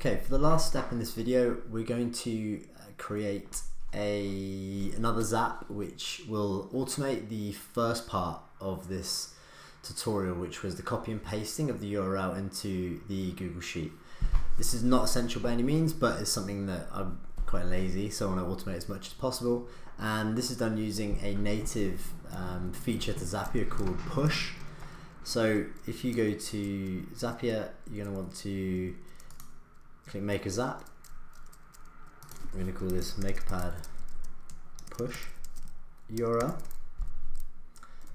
Okay, for the last step in this video, we're going to create another Zap which will automate the first part of this tutorial, which was the copy and pasting of the URL into the Google Sheet. This is not essential by any means, but it's something that I'm quite lazy, so I want to automate as much as possible. And this is done using a native feature to Zapier called Push. So if you go to Zapier, you're going to want to click Make a Zap. I'm going to call this MakerPad Push URL.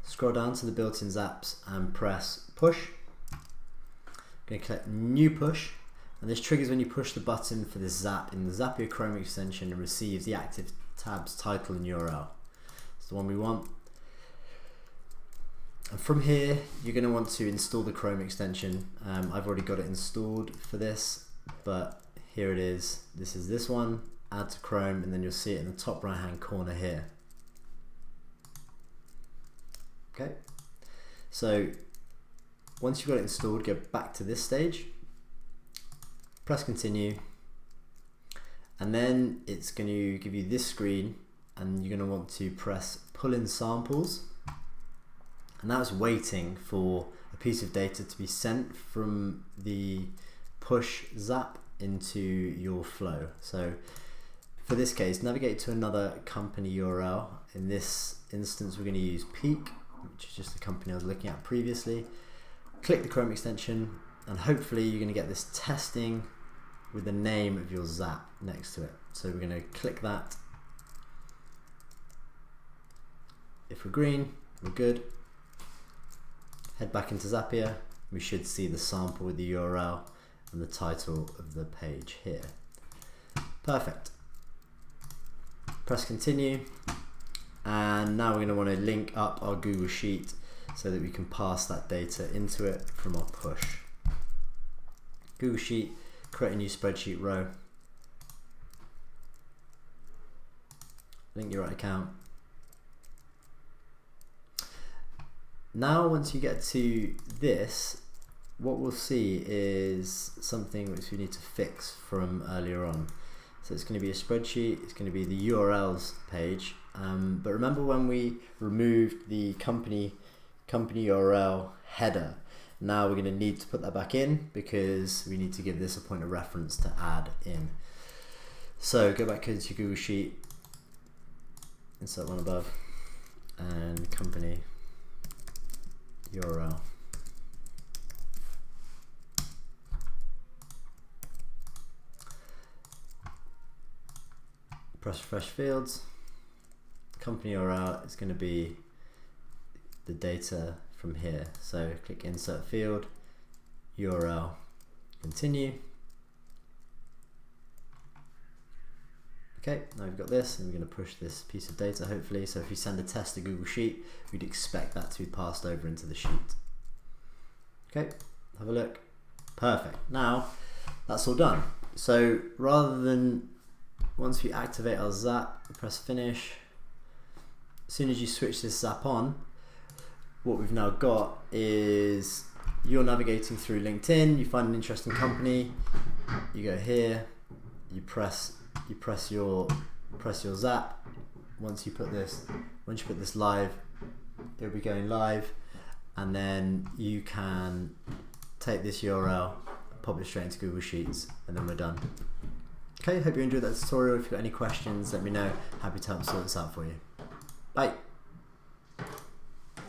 Scroll down to the built-in Zaps and press Push. I'm going to click New Push, and this triggers when you push the button for this Zap in the Zapier Chrome extension and receives the active tab's title and URL. It's the one we want. And from here, you're going to want to install the Chrome extension. I've already got it installed for this, but here it is. This is this one, add to Chrome, and then you'll see it in the top right hand corner here. Okay, so once you've got it installed, go back to this stage, press continue, and then it's going to give you this screen, and you're going to want to press pull in samples. And that's waiting for a piece of data to be sent from the push Zap into your flow. So for this case, navigate to another company URL. In this instance, we're going to use Peak, which is just the company I was looking at previously. Click the Chrome extension, and hopefully you're going to get this testing with the name of your Zap next to it. So we're going to click that. If we're green, we're good. Head back into Zapier, we should see the sample with the URL and the title of the page here. Perfect. Press continue, and now we're going to want to link up our Google Sheet so that we can pass that data into it from our push. Google Sheet, create a new spreadsheet row, link your right account. Now once you get to this, what we'll see is something which we need to fix from earlier on. So it's going to be a spreadsheet, it's going to be the URLs page, but remember when we removed the company URL header, now we're going to need to put that back in because we need to give this a point of reference to add in. So go back into your Google Sheet, insert one above, and company URL. Press refresh fields. Company URL is going to be the data from here. So click insert field, URL, continue. Okay, now we've got this, and we're going to push this piece of data hopefully. So if you send a test to Google Sheet, we'd expect that to be passed over into the sheet. Okay, have a look. Perfect. Now that's all done. So rather than, once we activate our Zap, press finish. As soon as you switch this Zap on, what we've now got is you're navigating through LinkedIn, you find an interesting company, you go here, you press your Zap. Once you put this live, it'll be going live, and then you can take this URL, pop it straight into Google Sheets, and then we're done. Okay, hope you enjoyed that tutorial. If you've got any questions, let me know. Happy to help sort this out for you. Bye.